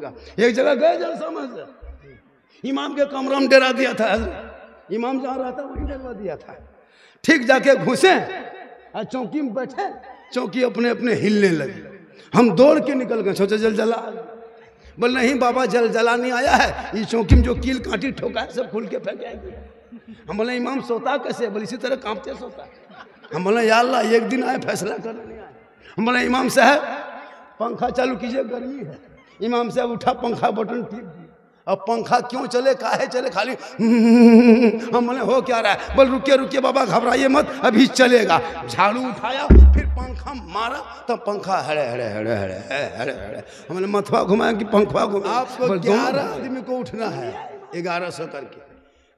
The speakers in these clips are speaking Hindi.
का। एक जगह गए जलसा में से, इमाम के कमरा में डरा दिया था, इमाम जहाँ रहता वहीं डरवा दिया था। ठीक जाके घुसे और चौकी में बैठे, चौकी अपने अपने हिलने लगी। हम दौड़ के निकल गए, सोचे जल जला। बोल नहीं बाबा, जल जला नहीं आया है, ये चौकी में जो कील कांटी ठोका है सब खुल के फेंकेंगे। हम बोले इमाम सोता कैसे? बोले इसी तरह कांपते सोता। हम बोले या अल्लाह एक दिन आए फैसला करने नहीं आए। हम बोले इमाम साहब पंखा चालू कीजिए, गर्मी है। इमाम साहब उठा, पंखा बटन टिप दिया। अब पंखा क्यों चले, काहे चले, खाली हम बोले हो क्या रहा है? बोल रुकिए रुकिए बाबा, घबराइए मत, अभी चलेगा। झाड़ू उठाया, फिर पंखा मारा, तब पंखा हड़े हड़े हड़े हड़े हड़े हड़े। हमने मथवा घुमाया कि पंखा घुमाया। आपको 11 आदमी को उठना है 1100 करके।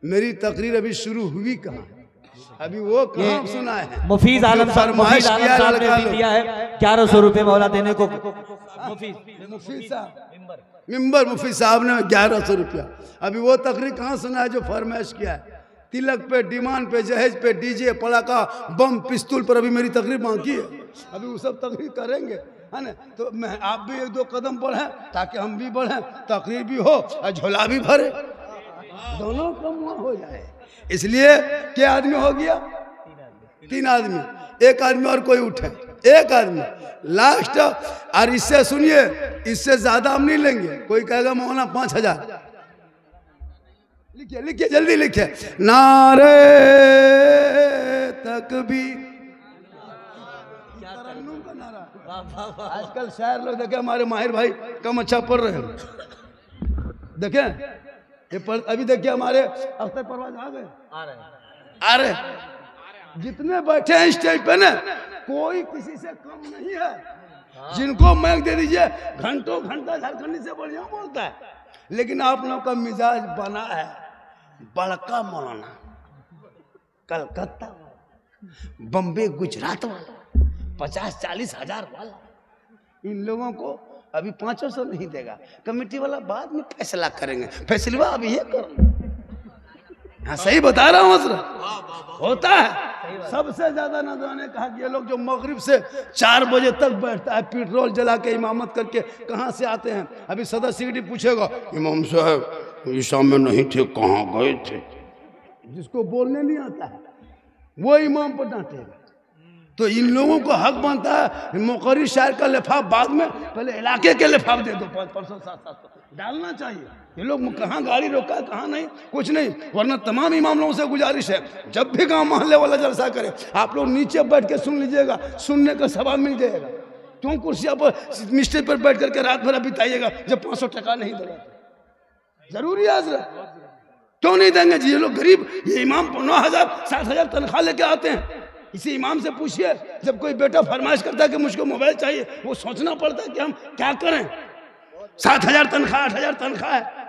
मेरी तकरीर अभी शुरू हुई कहाँ, अभी वो कहाँ सुना है। मुफीज आलम साहब ने दिया है 1100 रुपए मौला देने को। मुफीज साहब मिंबर मुफीज साहब ने 1100 रुपया। अभी वो तकरीर कहाँ सुना है जो फरमाइश किया है। तिलक पे, डिमांड पे, जहेज पे, डीजे, पड़ाका, बम, पिस्तौल पर अभी मेरी तकरीर बाकी है। अभी वो सब तकरीर करेंगे, है ना। तो मैं आप भी 1-2 कदम बढ़ें ताकि हम भी बढ़ें, तकरीर भी हो और झोला भी भरे, दोनों कम हो जाए। इसलिए क्या आदमी हो गया? 3 आदमी, 1 आदमी और कोई उठे, 1 आदमी लास्ट। और इससे सुनिए, इससे ज्यादा हम नहीं लेंगे। कोई कहेगा मौलाना 5000, लिखिए लिखिए जल्दी लिखिए। नारे तकबीर, आजकल शायर लोग देखे, हमारे माहिर भाई कम अच्छा पढ़ रहे हैं, देखे ये अभी देखिए हमारे अख्तर परवाज आ रहे जितने बैठे हैं स्टेज पे ना, कोई किसी से कम नहीं है। जिनको माइक दे दीजिए घंटों घंटा झारखंडी से बढ़िया बोलता है। लेकिन आप लोगों का मिजाज बना है बड़का मौलाना, कलकत्ता, बम्बे, गुजरात वाला, 50-40 हजार वाला। इन लोगों को अभी 500 नहीं देगा, कमेटी वाला बाद में फैसला करेंगे। फैसला अभी ये करो। हाँ सही बता रहा हूँ मसला होता है। सबसे ज्यादा नजराने कहा कि ये लोग जो मगरिब से 4 बजे तक बैठता है, पेट्रोल जला के इमामत करके, कहाँ से आते हैं? अभी सदर सिक्योरिटी पूछेगा इमाम साहब ईशा में नहीं थे, कहाँ गए थे? जिसको बोलने नहीं आता है वो इमाम पर डांटेगा। तो इन लोगों को हक बनता है मुकर्री शायर का लिफाफ बाद में, पहले इलाके के लिफाफ दे दो 500-700 डालना चाहिए। ये लोग कहाँ गाड़ी रोका है, कहाँ नहीं, कुछ नहीं। वरना तमाम इमाम लोगों से गुजारिश है, जब भी गांव मोहल्ले वाला जलसा करे आप लोग नीचे बैठ के सुन लीजिएगा, सुनने का सवाब मिल जाएगा। क्यों कुर्सियाँ पर मिस्टेज पर बैठ करके रात भर बिताइएगा जब 500 टका नहीं देगा? जरूरी है हजरत, क्यों नहीं देंगे जी? ये लोग गरीब, ये इमाम 9,000-7,000 तनख्वाह लेके आते हैं। इसी इमाम से पूछिए, जब कोई बेटा फरमाइश करता है कि मुझको मोबाइल चाहिए, वो सोचना पड़ता है कि हम क्या करें। 7,000 तनख्वाह, 8,000 तनख्वाह है।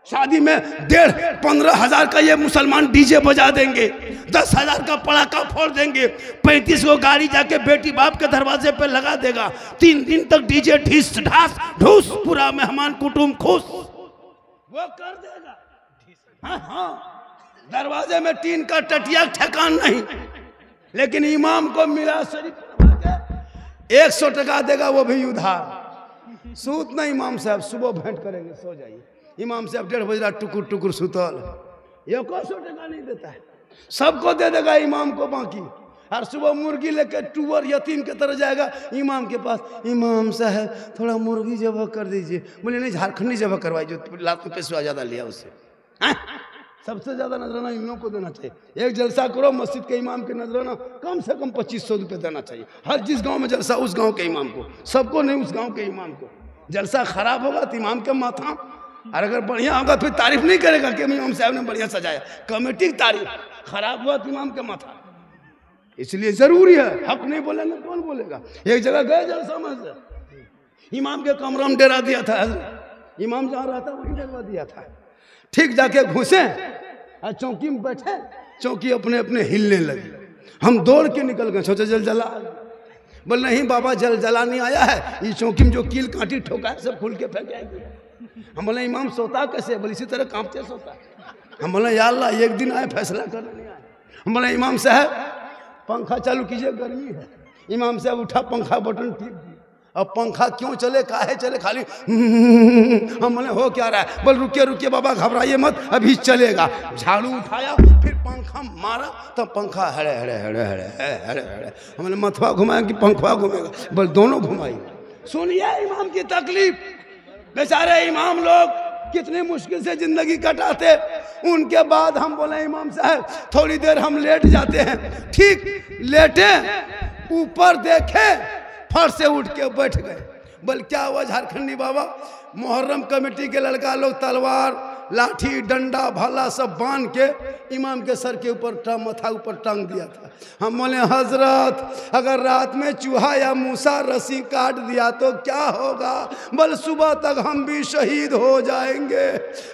शादी में 15,000 का ये मुसलमान डीजे बजा देंगे, 10,000 का पड़ाका फोड़ देंगे, 35 को गाड़ी जाके बेटी बाप के दरवाजे पे लगा देगा। 3 दिन तक डीजे ढीस ढास ढूस, पूरा मेहमान कुटुंब खुश, वो कर देगा। हाँ, दरवाजे में टीन का टटिया ठिकान नहीं, लेकिन इमाम को मिला शरीफ 100 टका देगा, वो भी उधार। सूत नहीं इमाम साहब, सुबह भेंट करेंगे, सो जाइए। इमाम साहब 1:30 बजे टुकुर टुकुर सुतल, 100 टका नहीं देता है, सबको दे देगा इमाम को बाकी। और सुबह मुर्गी लेकर टूअर यतीम के तरह जाएगा इमाम के पास, इमाम साहब थोड़ा मुर्गी जबह कर दीजिए। बोले नहीं, झारखंडी जबह करवाई, जो लाख रुपये से ज़्यादा लिया उससे। सबसे ज्यादा नजराना इन लोगों को देना चाहिए। एक जलसा करो मस्जिद के इमाम के नजराना कम से कम 2500 रुपये देना चाहिए। हर जिस गांव में जलसा उस गांव के इमाम को, सबको नहीं, उस गांव के इमाम को। जलसा खराब होगा तो इमाम के माथा, और अगर बढ़िया होगा फिर तारीफ नहीं करेगा कि इमाम साहब ने बढ़िया सजाया, कमेटी की तारीफ। खराब हुआ तो इमाम के माथा। इसलिए जरूरी है, हक नहीं बोलेंगे कौन बोलेगा। एक जगह गए जलसा में से, इमाम के कमरा में डेरा दिया था, इमाम जहाँ रहता वहीं डरवा दिया था। ठीक जाके घुसे और चौकी में बैठे, चौकी अपने अपने हिलने लगी। हम दौड़ के निकल गए, सोचे जल जला। बोल नहीं बाबा, जल जला नहीं आया है, ये चौकी में जो कील कांटी ठोका है सब खुल के फेंकेंगे। हम बोले इमाम सोता कैसे? बोले इसी तरह कांपते सोता। हम बोले या अल्लाह एक दिन आए फैसला करने नहीं आए। हम बोले इमाम साहब पंखा चालू कीजिए, गर्मी है। इमाम साहब उठा, पंखा बटन टिप दिया। अब पंखा क्यों चले, काहे चले, खाली हम बोले हो क्या रहा है, बोल रुकिए रुकिए बाबा घबराइए मत, अभी चलेगा। झाड़ू उठाया, फिर पंखा मारा, तब पंखा हड़े हड़े हड़े हड़े हड़े हड़े। हमने मथवा घुमाया कि पंखा घूमेगा, बोल दोनों घुमाई। सुनिए इमाम की तकलीफ, बेचारे इमाम लोग कितनी मुश्किल से जिंदगी कटाते। उनके बाद हम बोले इमाम साहब थोड़ी देर हम लेट जाते हैं। ठीक लेटे, ऊपर देखे, फट से उठ के बैठ गए। बोल क्या हुआ झारखंडी बाबा, मुहर्रम कमेटी के लड़का लोग तलवार लाठी डंडा भाला सब बांध के इमाम के सर के ऊपर मथा ऊपर टांग दिया था। हम बोले हजरत अगर रात में चूहा या मूसा रस्सी काट दिया तो क्या होगा, बोल सुबह तक हम भी शहीद हो जाएंगे।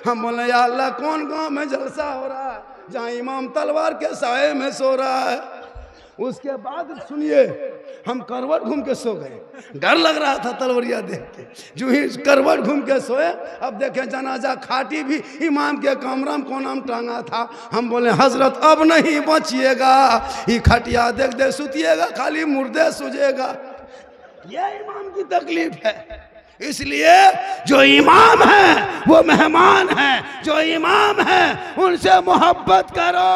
हम बोले या अल्लाह कौन गांव में जलसा हो रहा है जहाँ इमाम तलवार के साए में सो रहा है। उसके बाद सुनिए हम करवट घूम के सो गए, डर लग रहा था तलवरिया देख के। जो ही करवट घूम के सोए, अब देखें जनाजा खाटी भी इमाम के कमरा में कोना में टांगा था। हम बोले हजरत अब नहीं बचिएगा, ये खटिया देख देख सुतिएगा, खाली मुर्दे सुझेगा। ये इमाम की तकलीफ है। इसलिए जो इमाम है वो मेहमान है, जो इमाम है उनसे मोहब्बत करो,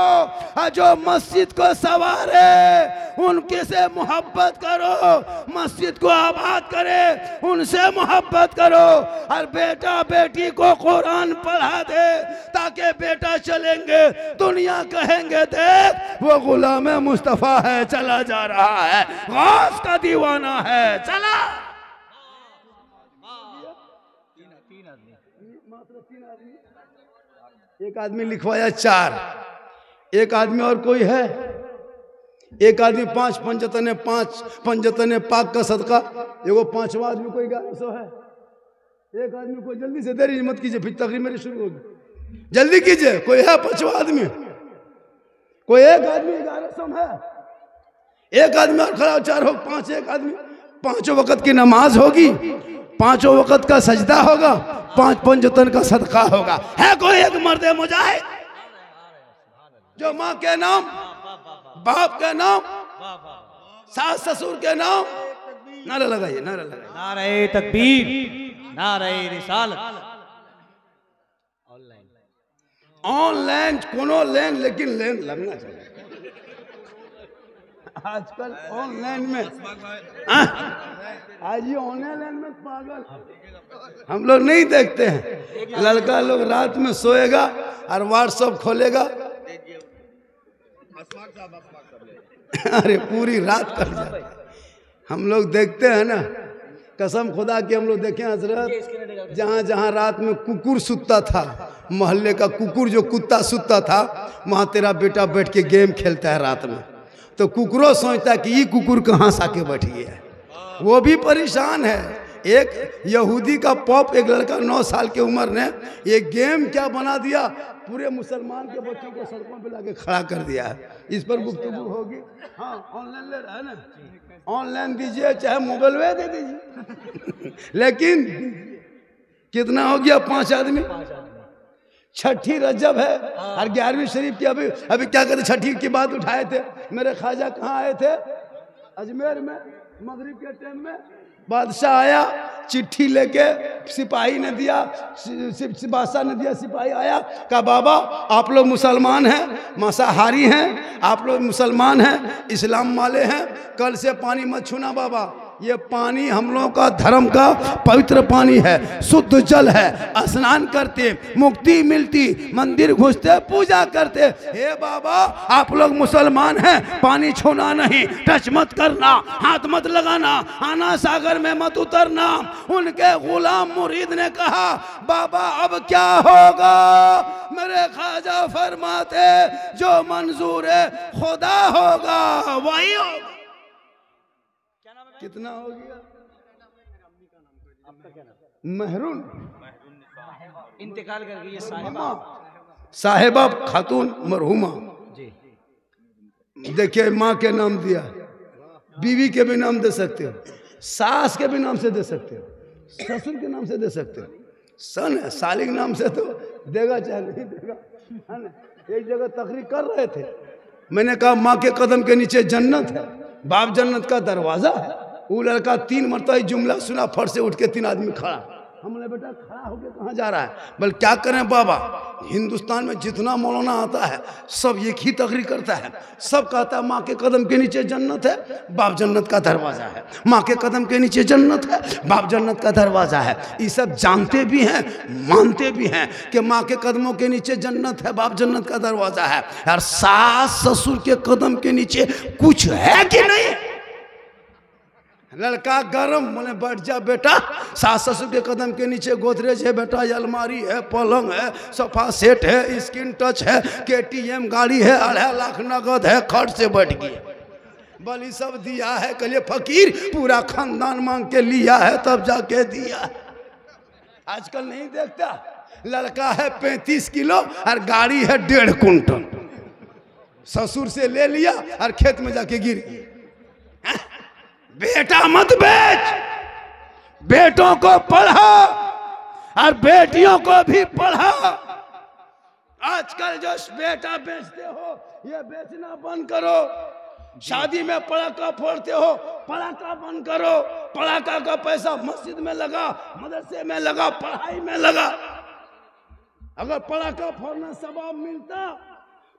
और जो मस्जिद को संवारे उनके से मोहब्बत करो, मस्जिद को आबाद करे उनसे मोहब्बत करो। और बेटा बेटी को कुरान पढ़ा दे ताकि बेटा चलेंगे दुनिया कहेंगे देख वो गुलाम मुस्तफ़ा है, चला जा रहा है, गौस का दीवाना है, चला। एक आदमी लिखवाया 4, एक आदमी और कोई है, एक आदमी 5 पंजतने पाक का सदका, एगो 5वां आदमी कोई 1100 है। एक आदमी को जल्दी से देरी मत कीजिए, फिर तकरीर मेरी शुरू होगी, जल्दी कीजिए। कोई है 5वां आदमी, कोई एक आदमी 1100 है, एक आदमी और खड़ा 4 हो 5, एक आदमी 5 वक्त की नमाज होगी, 5 वक्त का सजदा होगा, 5 पंजतन का सदका होगा। है कोई एक मर्द मुजाहिद जो माँ के नाम, बाप के नाम, सास ससुर के नाम, नारा लगाइए, नारा लगाइए, नारे तकबीर, नारे रिसालत। ऑनलाइन कोनो लेन, लेकिन लेन लगना चाहिए। आजकल ऑनलाइन में आज ये ऑनलाइन में पागल हम लोग नहीं देखते हैं। लड़का लोग रात में सोएगा और व्हाट्सएप खोलेगा, अरे पूरी रात कट जाती। हम लोग देखते हैं ना, कसम खुदा की हम लोग देखे हजरत, जहाँ जहाँ रात में कुकुर सुतता था, मोहल्ले का कुकुर जो कुत्ता सुतता था, वहाँ तेरा बेटा बैठ के गेम खेलता है रात में। तो कुकुरों सोचता है कि ये कुकुर कहाँ से आके बैठ गया है, वो भी परेशान है। एक यहूदी का पॉप, एक लड़का 9 साल की उम्र ने ये गेम क्या बना दिया, पूरे मुसलमान के बच्चों को सड़कों पे लाके खड़ा कर दिया है। इस पर गुफ्तगू होगी। हाँ ऑनलाइन ले रहा है ना, ऑनलाइन दीजिए चाहे मोबाइल में दे दीजिए लेकिन कितना हो गया, 5 आदमी। छठी रजब है और 11वीं शरीफ की अभी क्या कहते, छठी की बात उठाए थे। मेरे ख्वाजा कहाँ आए थे, अजमेर में, मगरिब के टाइम में बादशाह आया, चिट्ठी लेके सिपाही ने दिया, बादशाह ने दिया, सिपाही आया, कहा बाबा आप लोग मुसलमान हैं, मांसाहारी हैं, आप लोग मुसलमान हैं, इस्लाम वाले हैं, कल से पानी मत छूना बाबा, ये पानी हम लोगों का धर्म का पवित्र पानी है, शुद्ध जल है, स्नान करते मुक्ति मिलती, मंदिर घुसते पूजा करते। हे बाबा आप लोग मुसलमान हैं, पानी छूना नहीं, टच मत करना, हाथ मत लगाना, आना सागर में मत उतरना। उनके गुलाम मुरीद ने कहा बाबा अब क्या होगा, मेरे ख्वाजा फरमाते जो मंजूर है खुदा होगा वही होगा। कितना हो गया, महरून इंतकाल कर गई साहिबा खातून मरहुमा जी। देखिए माँ के नाम दिया, बीवी के भी नाम दे सकते हो, सास के भी नाम से दे सकते हो, ससुर के नाम से दे सकते हो, सन है सालिक नाम से तो देगा चाहे नहीं देगा, है ना। एक जगह तकरीर कर रहे थे, मैंने कहा माँ के कदम के नीचे जन्नत है, बाप जन्नत का दरवाजा है, वो लड़का 3 मरतबा जुमला सुना, फट से उठ के 3 आदमी खड़ा। हमने बेटा खड़ा होके कहाँ जा रहा है? बल क्या करें बाबा, हिंदुस्तान में जितना मौलाना आता है सब एक ही तकरीर करता है। सब कहता है माँ के कदम के नीचे जन्नत है, बाप जन्नत का दरवाज़ा है। माँ के कदम के नीचे जन्नत है, बाप जन्नत का दरवाज़ा है। ये सब जानते भी हैं, मानते भी हैं कि माँ के कदमों के नीचे जन्नत है, बाप जन्नत का दरवाज़ा है। और सास ससुर के कदम के नीचे कुछ है कि नहीं? लड़का गरम, बोले बैठ जा बेटा, सास ससुर के कदम के नीचे गोदरेज है बेटा, अलमारी है, पलंग है, सोफा सेट है, स्क्रीन टच है, KTM गाड़ी है, 2.5 लाख नगद है, खर्च से बैठ गया। बलि सब दिया है, कहलिए फकीर पूरा खानदान मांग के लिया है तब जाके दिया। आजकल नहीं देखता, लड़का है 35 किलो और गाड़ी है 1.5 कुंटल, ससुर से ले लिया और खेत में जाके गिर गया। बेटा मत बेच, बेटों को पढ़ा और बेटियों को भी पढ़ा। आजकल जो बेटा बेचते हो ये बेचना बंद करो। शादी में पड़ाका फोड़ते हो, पड़ाका बंद करो। पड़ाका का पैसा मस्जिद में लगा, मदरसे में लगा, पढ़ाई में लगा। अगर पड़ाका फोड़ना सवाब मिलता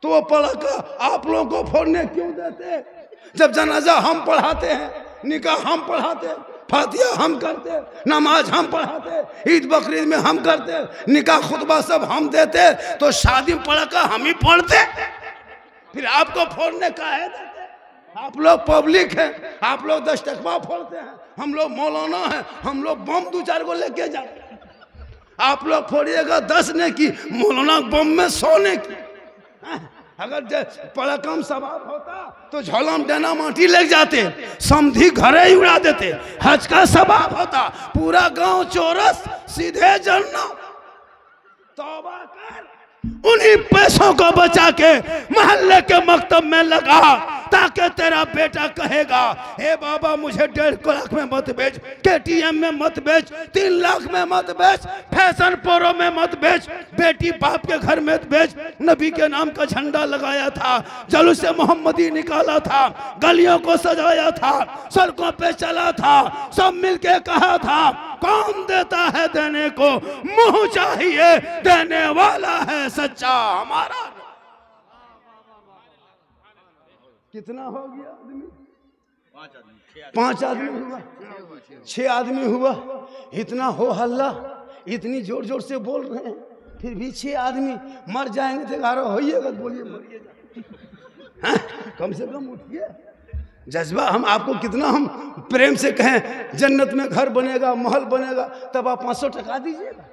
तो वो पड़ाका आप लोगों को फोड़ने क्यों देते? जब जनाजा हम पढ़ाते हैं, निकाह हम पढ़ाते, फातिहा हम करते, नमाज हम पढ़ाते, ईद बकरीद में हम करते, निकाह खुतबा सब हम देते, तो शादी में पड़ाका हम ही फोड़ते। फिर आपको फोड़ने का है देते? आप लोग पब्लिक हैं, आप लोग 10 टकवा फोड़ते हैं, हम लोग मौलाना हैं, हम लोग बम 2-4 को लेके जाते हैं। आप लोग फोड़िएगा 10 ने की, मौलाना बम में 100 ने की। अगर पड़ाकम सवाब होता तो झोलम डना माटी लग जाते, समधी घरे ही उड़ा देते। हज का सवाब होता, पूरा गांव चौरस सीधे जन्नत। तौबा कर, उन्हीं पैसों को बचा के मोहल्ले के मकतब में लगा, ताकि तेरा बेटा कहेगा हे बाबा मुझे 1.5 लाख में मत बेच, KTM में मत बेच, 3 लाख में मत बेच, फैशन प्रो में मत बेच, बेटी बाप के घर में बेच। नबी के नाम का झंडा लगाया था, जुलूस मोहम्मदी निकाला था, गलियों को सजाया था, सड़कों पे चला था, सब मिलके कहा था कौन देता है देने को, मुंह चाहिए देने वाला है सच्चा हमारा। कितना हो गया आदमी? 5 आदमी हुआ, 6 आदमी हुआ। इतना हो हल्ला, इतनी जोर जोर से बोल रहे हैं, फिर भी 6 आदमी मर जाएंगे तो 11 होइएगा, बोलिए मरिए। कम से कम उठिए। जज्बा हम आपको कितना हम प्रेम से कहें जन्नत में घर बनेगा, महल बनेगा, तब आप 500 टका दीजिएगा।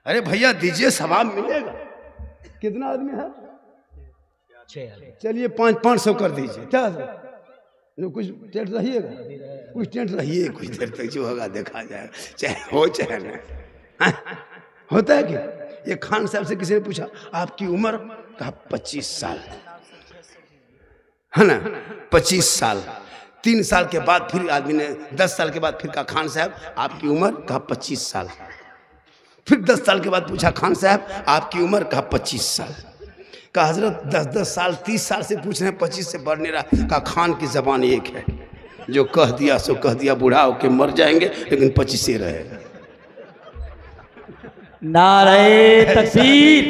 अरे भैया दीजिए, सवाब मिलेगा। कितना आदमी है? 6। चलिए 500 कर दीजिए। क्या कुछ टेंट रहिएगा, कुछ टेंट रहिए, कुछ देर तक जो होगा देखा जाएगा, चाहे हो चाहे नहीं। होता है कि ये खान साहब से किसी ने पूछा आपकी उम्र? कहा 25 साल, है ना, 25 साल। 3 साल के बाद फिर आदमी ने 10 साल के बाद फिर कहा खान साहब आपकी उम्र? कहा 25 साल। फिर 10 साल के बाद पूछा खान साहब आपकी उम्र? कहा 25 साल। कहा हजरत 10-10 साल 30 साल से पूछ रहे हैं, 25 से बढ़ नहीं रहा। कहा खान की जबान एक है, जो कह दिया सो कह दिया, बूढ़ा होके मर जाएंगे लेकिन 25 से रहेगा। नारे तकबीर,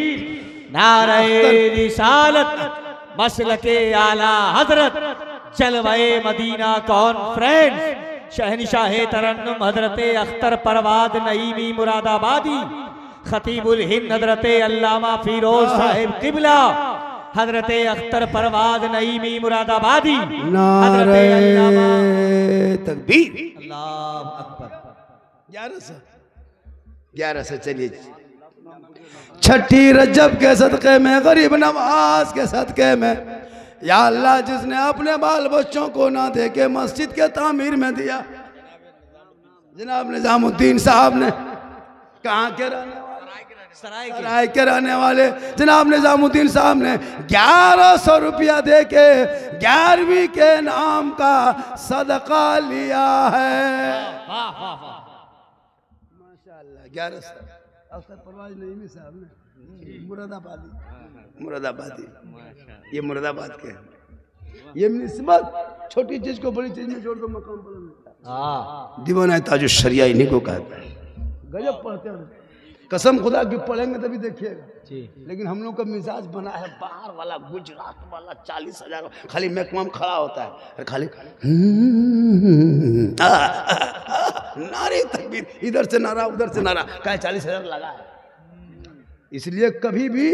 नारे रिसालत, मसलके आला हजरत, जलवाए मदीना कॉन्फ्रेंस, शहनशाह तरन्नुम हजरत अख्तर परवाद नईमी मुरादाबादी, खतीबुल हिंद हजरत अल्लामा फिरोज साहिब किबला, हजरत अख्तर परवाद नईमी मुरादाबादी, नारे तकबीर, अल्लाह अकबर। 11 से चलिए। छठी रजब के सदक़े में, गरीब नवाज के सदक़े में, या अल्लाह जिसने अपने बाल बच्चों को ना दे के मस्जिद के तामीर में दिया, जनाब निजामुद्दीन साहब ने, कहाँ के रहने वाले? सराय के रहने वाले जनाब निजामुद्दीन साहब ने 1100 रुपया दे के 11वीं के नाम का सदका लिया है। माशाअल्लाह। 1100 अख्तर परवाज नईमी साहब ने, मुरादाबादी, ये मुरादाबाद के हैं। ये निस्बत छोटी चीज को बड़ी चीज में जोड़ दो, मकाम बुलंद। दीवाना ताजुश शरिया इन्हीं को कहता है। गजब पढ़ते हैं, कसम खुदा की पढ़ेंगे तभी देखिएगा। लेकिन हम लोग का मिजाज बना है बाहर वाला, गुजरात वाला, 40,000 खाली महकमा में खड़ा होता है, खाली नारे तकबीर, इधर से नारा उधर से नारा, क्या 40,000 लगा है। इसलिए कभी भी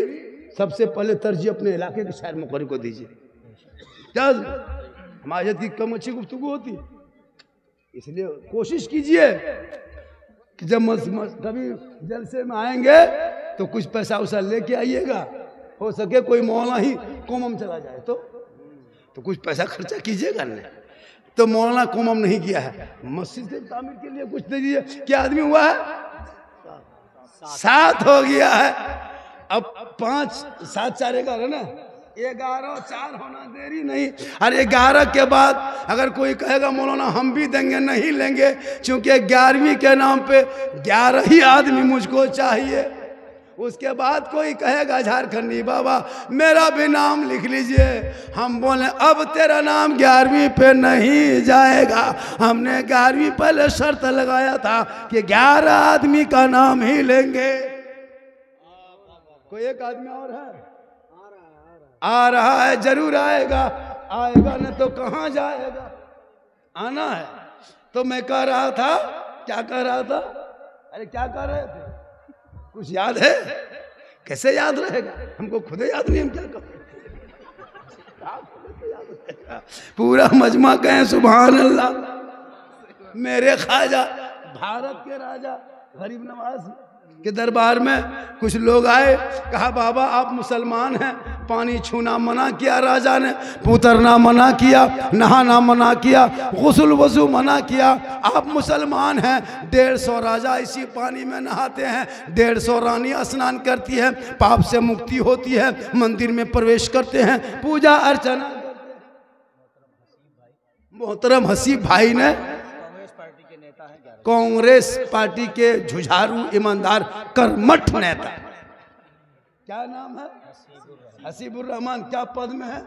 सबसे पहले तरजीह अपने इलाके के शायर मुकर्री को दीजिए। क्या हमारे की कम अच्छी गुफ्तगू होती है, इसलिए कोशिश कीजिए कि जब कभी जलसे में आएंगे तो कुछ पैसा उसा लेके आइएगा। हो सके कोई मौलाना ही कोमम चला जाए तो कुछ पैसा खर्चा कीजिएगा। नहीं तो मौलाना कोमम नहीं किया है, मस्जिद के तामीर के लिए कुछ दे दीजिए। क्या आदमी हुआ है? 7 हो गया है, अब 5 7 4 11 ना, 11 4 होना देरी नहीं। और 11 के बाद अगर कोई कहेगा मौलाना हम भी देंगे, नहीं लेंगे, क्योंकि 11वीं के नाम पे 11 ही आदमी मुझको चाहिए। उसके बाद कोई कहेगा झारखंडी बाबा मेरा भी नाम लिख लीजिए, हम बोले अब तेरा नाम 11वीं पे नहीं जाएगा। हमने 11वीं पहले शर्त लगाया था कि 11 आदमी का नाम ही लेंगे। कोई एक आदमी और है? आ रहा है, जरूर आएगा, आएगा न तो कहाँ जाएगा, आना है। तो मैं कह रहा था, क्या कह रहा था? अरे क्या कह रहे थे? कुछ याद है? कैसे याद रहेगा, हमको खुद याद नहीं, हम क्या करें। पूरा मजमा कहें सुभान अल्लाह। मेरे ख्वाजा भारत के राजा गरीब नवाज के दरबार में कुछ लोग आए, कहा बाबा आप मुसलमान हैं, पानी छूना मना किया राजा ने, उतरना मना किया, नहाना मना किया, गुस्ल वजू मना किया। आप मुसलमान हैं, 150 राजा इसी पानी में नहाते हैं, 150 रानी स्नान करती है, पाप से मुक्ति होती है, मंदिर में प्रवेश करते हैं, पूजा अर्चना। मोहतरम हसीब भाई ने, कांग्रेस पार्टी के झुझारू ईमानदार कर्मठ नेता, क्या नाम है? हसीबुर रहमान। क्या पद में है?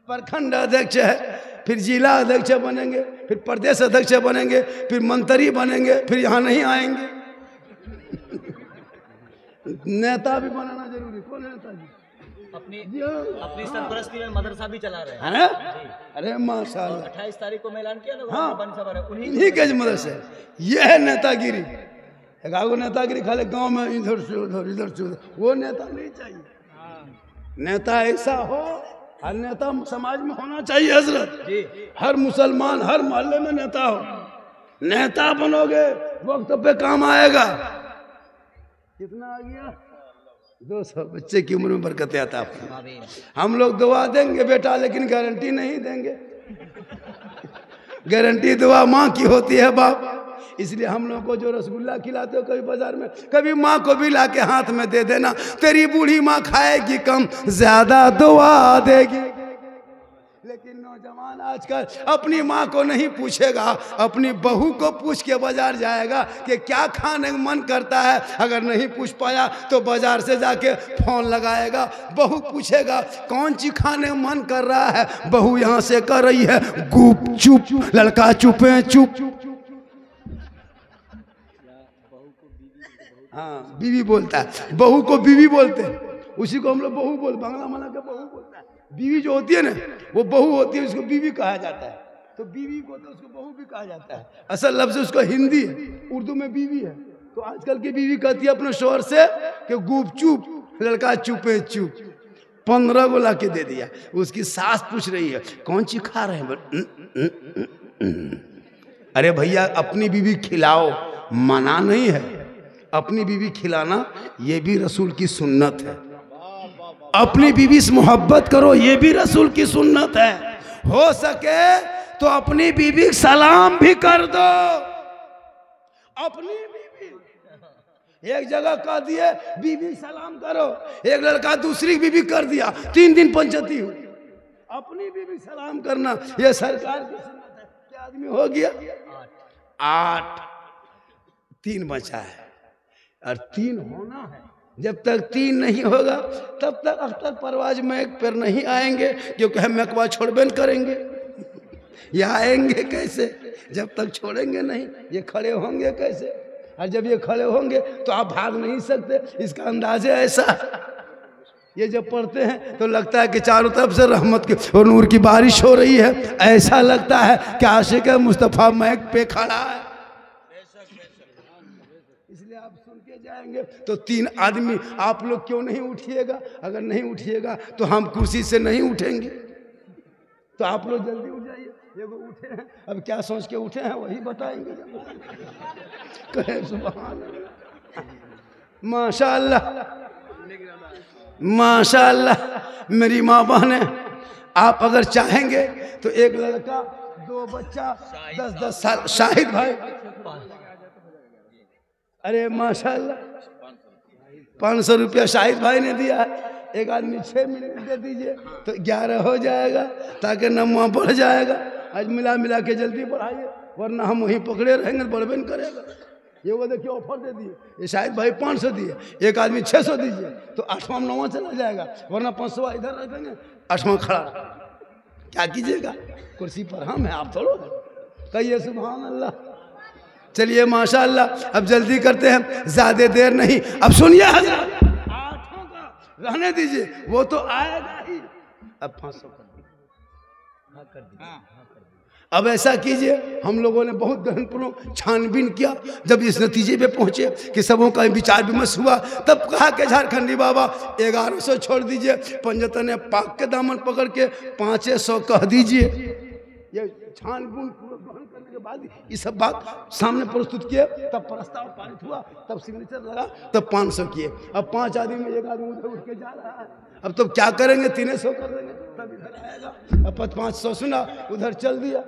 प्रखंड अध्यक्ष है, फिर जिला अध्यक्ष बनेंगे, फिर प्रदेश अध्यक्ष बनेंगे, फिर मंत्री बनेंगे, फिर यहाँ नहीं आएंगे। नेता भी बनाना जरूरी। कौन है नेता जी? अपनी सरपरस्ती में मदरसा भी चला रहे हैं, है ना? अरे माशाल्लाह, 28 तारीख को ऐलान किया ना। हाँ, उन्हीं के मदरसे। ये है नेतागिरी। एकागो नेतागिरी खाली गांव में इधर से उधर, इधर से उधर, वो नेता नहीं चाहिए। नेता ऐसा हो, हर नेता समाज में होना चाहिए हजरत। हर मुसलमान हर मोहल्ले में नेता हो। नेता बनोगे वक्त पे काम आएगा। कितना आ गया? 200। बच्चे की उम्र में बरकत आता आपको। हम लोग दुआ देंगे बेटा, लेकिन गारंटी नहीं देंगे। गारंटी दुआ माँ की होती है बाप। इसलिए हम लोग को जो रसगुल्ला खिलाते हो कभी बाजार में, कभी माँ को भी लाके हाथ में दे देना। तेरी बूढ़ी माँ खाएगी कम, ज्यादा दुआ देगी। लेकिन नौजवान आजकल अपनी माँ को नहीं पूछेगा, अपनी बहू को पूछ के बाजार जाएगा कि क्या खाने का मन करता है। अगर नहीं पूछ पाया तो बाजार से जाके फोन लगाएगा, बहू पूछेगा कौन चीज खाने का मन कर रहा है। बहू यहाँ से कर रही है गुप चुप, लड़का चुपे चुप। हाँ, बीवी बोलता है, बहू को बीवी बोलते हैं, उसी को हम लोग बहू बोल, बांग्ला माना के बहू बोलता है। बीवी जो होती है ना, वो बहू होती है, उसको बीवी कहा जाता है। तो बीवी को तो उसको बहू भी कहा जाता है। असल लफ्ज उसका हिंदी है, उर्दू में बीवी है। तो आजकल की बीवी कहती है अपने शोहर से कि गुप चुप, लड़का चुपे चुप। 15 को ला के दे दिया। उसकी सास पूछ रही है कौन चीज खा रहे हैं। अरे भैया अपनी बीवी खिलाओ, मना नहीं है। अपनी बीवी खिलाना ये भी रसूल की सुन्नत है। अपनी बीवी से मोहब्बत करो, ये भी रसूल की सुन्नत है। हो सके तो अपनी बीवी सलाम भी कर दो। अपनी बीवी एक जगह कह दिए बीवी सलाम करो, एक लड़का दूसरी बीवी कर दिया, 3 दिन पंचायती हुई। अपनी बीवी सलाम करना ये सरकार की सुन्नत है। क्या आदमी हो गया? 8। 3 बचा है और 3 होना है। जब तक 3 नहीं होगा तब तक अख्तर परवाज में एक पर नहीं आएंगे, क्योंकि हम मकवा छोड़बे करेंगे। ये आएंगे कैसे जब तक छोड़ेंगे नहीं? ये खड़े होंगे कैसे? और जब ये खड़े होंगे तो आप भाग नहीं सकते। इसका अंदाजे ऐसा, ये जब पढ़ते हैं तो लगता है कि चारों तरफ से रहमत की और नूर की बारिश हो रही है। ऐसा लगता है कि आशिक मुस्तफ़ा महक पे खड़ा है। इसलिए आप सुन के जाएंगे तो 3 आदमी आप लोग क्यों नहीं उठिएगा? अगर नहीं उठिएगा तो हम कुर्सी से नहीं उठेंगे। तो आप लोग जल्दी उठ जाइए। ये वो उठे हैं, अब क्या सोच के उठे हैं वही बताएंगे। कहे सुभान अल्लाह, माशाअल्लाह माशाअल्लाह। मेरी माँ बहने, आप अगर चाहेंगे तो एक लड़का 2 बच्चा 10-10 साल, शाहिद भाई, अरे माशाअल्लाह 500 रुपया शाहिद भाई ने दिया है। एक आदमी 6 मिनट दे दीजिए तो 11 हो जाएगा, ताकि नमवा बढ़ जाएगा। आज मिला के जल्दी बढ़ाइए, वरना हम वहीं पकड़े रहेंगे, बढ़बे नहीं करेगा। ये वो देखिए ऑफर दे दिए, ये शायद भाई 500 दिए, एक आदमी 600 दीजिए तो 8वां 9वां चला जाएगा, वरना 500 इधर रख देंगे, 8वां खड़ा। क्या कीजिएगा? कुर्सी पर हम हैं, आप थोड़ो। कहिए सुभान अल्लाह। चलिए माशाअल्लाह, अब जल्दी करते हैं, ज्यादा देर नहीं। अब सुनिए हज़रत, 8 का रहने दीजिए, वो तो आएगा ही। अब 500 कर दीजिए। अब ऐसा कीजिए, हम लोगों ने बहुत गहनपूर्वक छानबीन किया, जब इस नतीजे पे पहुंचे कि सबों का विचार विमर्श हुआ, तब कहा कि झारखंडी बाबा 1100 छोड़ दीजिए, पंजतन पाक के दामन पकड़ के 500 कह दीजिए। ये छानबीन ग्रहण करने के बाद ये सब बात सामने प्रस्तुत किए, तब प्रस्ताव पारित हुआ, तब सिग्नेचर लगा, तब 500 किए। अब 5 आदमी में एक आदमी उधर उठ के जा रहा है। अब तो क्या करेंगे? 300 कर देंगे, तब इधर आएगा। अब 500 सुना, उधर चल दिया।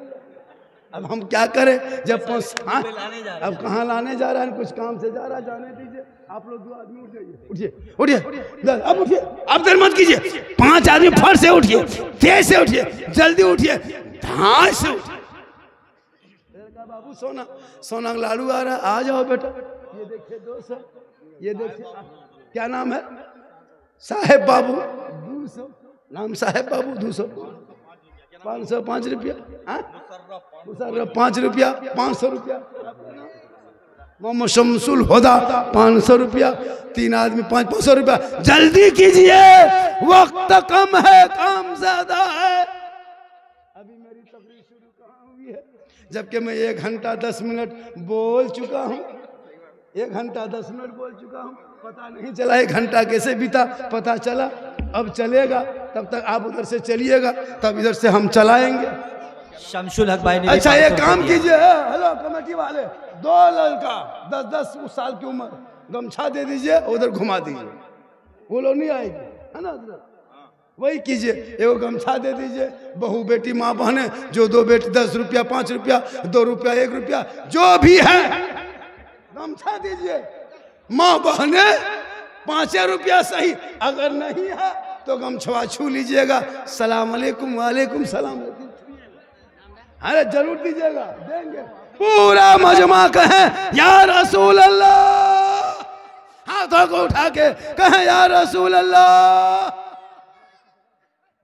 अब हम क्या करें? जब अब कहाँ लाने जा रहा है? कुछ काम से जा रहा है, जाने दीजिए। आप लोग 2 आदमी उठ जाइए, उठिए, अब उठिए, अब देर मत कीजिए। 5 आदमी फट से उठिए, तेज से उठिए, जल्दी उठिए, ध्यान से उठिए। बाबू सोना लाडू आ रहा है, आ जाओ बेटा। ये देखिए 200, ये देखिए क्या नाम है? साहेब बाबू 200, नाम साहेब बाबू 200, 505 रुपया, 5 रुपया, 500 रुपया। मोहम्मद शमसुल हुदा 500 रुपया, 3 आदमी 500 रुपया। जल्दी कीजिए, वक्त कम है, काम ज्यादा है। अभी मेरी तकरीर शुरू कहाँ हुई है? जबकि मैं 1 घंटा 10 मिनट बोल चुका हूँ। 1 घंटा 10 मिनट बोल चुका हूँ, पता नहीं चला 1 घंटा कैसे बीता, पता चला। अब चलेगा, तब तक आप उधर से चलिएगा, तब इधर से हम चलाएंगे। शमसुल हक भाई ने अच्छा एक काम कीजिए, हेलो कमेटी वाले, 2 लड़का 10-10 साल की उम्र, गमछा दे दीजिए, उधर घुमा दीजिए, वो लोग नहीं आएगी, है ना? वही कीजिए, एगो गमछा दे दीजिए। बहू बेटी माँ बहने, जो 2 बेटी 10 रुपया 5 रुपया 2 रुपया 1 रुपया जो भी है, गमछा दीजिए। माँ बहने 5 रुपया सही, अगर नहीं है तो गमछवा छू लीजिएगा। सलाम अलैकुम, वालेकुम सलाम। अरे जरूर दीजिएगा, देंगे। पूरा मजमा कहें या रसूल अल्लाह, हाथों को उठा के कहें या रसूल अल्लाह।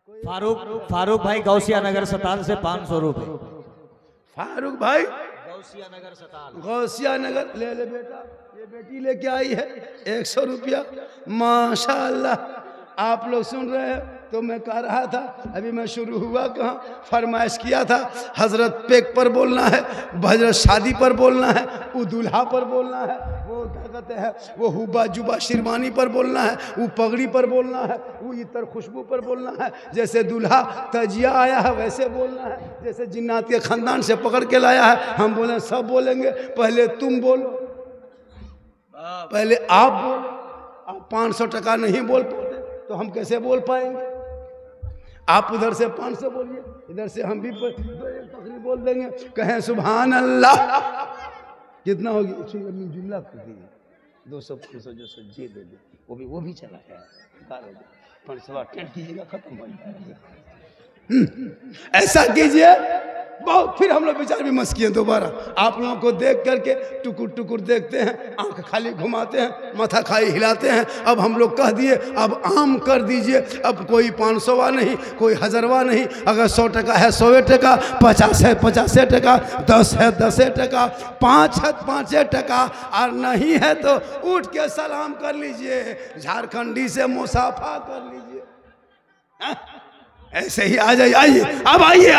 फारूक भाई गौसिया नगर सताल से 500 रुपए। फारूक भाई गौसिया नगर सताल, गौसिया नगर ले ले बेटा, ये बेटी लेके आई है 100 रुपया। माशाअल्लाह, आप लोग सुन रहे हैं तो मैं कह रहा था, अभी मैं शुरू हुआ कहाँ, फरमाइश किया था हजरत पेक पर बोलना है, हजरत शादी पर बोलना है, वो दूल्हा पर बोलना है, वो क्या कहते हैं, वो हुबा जुबा शिरवानी पर बोलना है, वो पगड़ी पर बोलना है, वो इतर खुशबू पर बोलना है। जैसे दूल्हा तजिया आया है वैसे बोलना है, जैसे जिन्नात के खानदान से पकड़ के लाया है, हम बोले सब बोलेंगे। पहले तुम बोलो, पहले आप बोलो। आप 500 टका नहीं बोल पाते तो हम कैसे बोल पाएंगे? आप उधर से 500 बोलिए, इधर से हम भी एक तकरीर बोल देंगे। कहें सुभान अल्लाह। कितना होगी? जुमला कर दीजिए, 200 जो जी दे दे, वो भी चला है। 500 टेंट कीजिएगा, खत्म हो जाएगा। ऐसा कीजिए। बहुत फिर हम लोग विचार विमर्श किए दोबारा। आप लोगों को देख करके टुकुर टुकुर देखते हैं, आंख खाली घुमाते हैं, माथा खाली हिलाते हैं। अब हम लोग कह दिए अब आम कर दीजिए। अब कोई 500वां नहीं, कोई 1000वां नहीं। अगर 100 टका है 100 टका, 50 है 50 टका, 10 है 10 टका, 5 है 5 टका, और नहीं है तो उठ के सलाम कर लीजिए, झारखंडी से मुसाफा कर लीजिए। ऐसे ही आ जाइए। आइए अब, आइए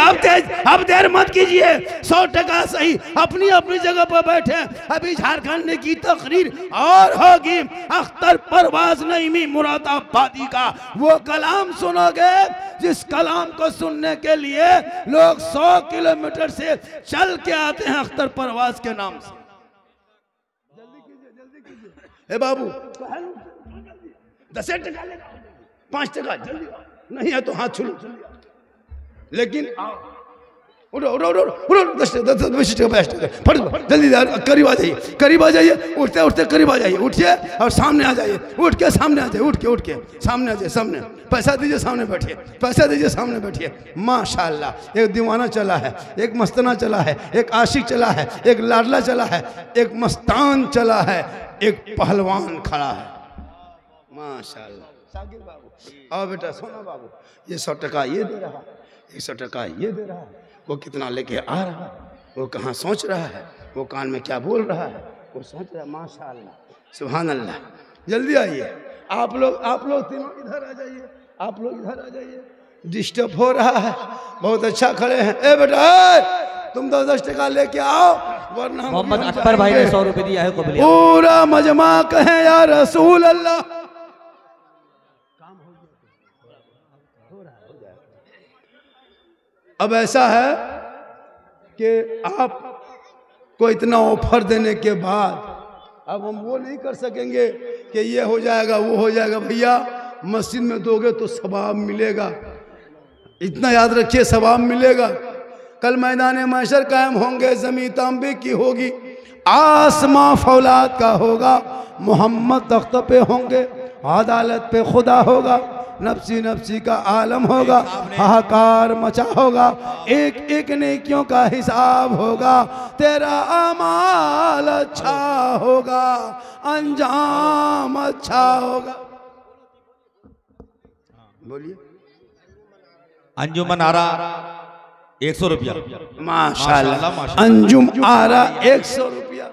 अब देर मत कीजिए। 100 टका सही, अपनी अपनी जगह पर बैठे। अभी झारखंड की तकरीर और होगी। अख्तर परवाज नईमी मुरादाबादी का वो कलाम सुनोगे जिस कलाम को सुनने के लिए लोग 100 किलोमीटर से चल के आते हैं अख्तर परवाज के नाम से। जल्दी कीजिए, जल्दी कीजिए। ए बाबू 10 टका लेगा, 5 टका, जल्दी नहीं है तो हाथ छू लो। लेकिन उठो उठो उठो उठो, 10 टका 20 टका फट जल्दी करीब आ जाइए, करीब आ जाइए। उठते उठते करीब आ जाइए, उठिए और सामने आ जाइए। उठ के सामने आ जाइए, उठ के सामने आ जाइए। सामने पैसा दीजिए, सामने बैठिए। पैसा दीजिए, सामने बैठिए। माशाल्लाह, एक दीवाना चला है, एक मस्तना चला है, एक आशिक चला है, एक लाडला चला है, एक मस्तान चला है, एक पहलवान खड़ा है। माशाल्लाह। सागिर बाबू आओ बेटा, सोना बाबू, ये 100 टका ये दे रहा, 100 टका ये दे रहा है। वो कितना लेके आ रहा है, वो कहाँ सोच रहा है, वो कान में क्या बोल रहा है, वो सोच रहा है। माशाअल्लाह, सुभान अल्लाह। जल्दी आइए आप लोग तीनों इधर आ जाइए, आप लोग इधर आ जाइए। डिस्टर्ब हो रहा है, बहुत अच्छा खड़े हैं। ए बेटा तुम 10 टका लेके आओ, वरना मोहम्मद अकबर भाई ने 100 रुपए दिया है। पूरा मजमा कहें या रसूल अल्लाह। अब ऐसा है कि आपको इतना ऑफर देने के बाद अब हम वो नहीं कर सकेंगे कि ये हो जाएगा वो हो जाएगा। भैया मस्जिद में दोगे तो सवाब मिलेगा, इतना याद रखिए, सवाब मिलेगा। कल मैदान महशर कायम होंगे, ज़मीं तांबे की होगी, आसमां फौलाद का होगा, मोहम्मद तख्त पे होंगे, अदालत पे खुदा होगा, नफ्सी नफ्सी का आलम होगा, हाहाकार मचा होगा, एक एक नेकियों का हिसाब होगा। तेरा अमाल अच्छा होगा, अंजाम अच्छा होगा। बोलिए। अंजुमन आरा 100 रुपया। माशाल्लाह, अंजुम आरा 100 रुपया।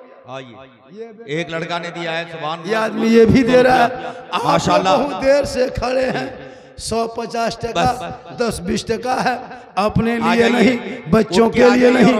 एक लड़का ने दिया है, सुभान। ये आदमी ये भी दे रहा है। माशाल्लाह, बहुत देर से खड़े हैं। 150 टका 10-20 टका है, अपने लिए नहीं, बच्चों के लिए नहीं।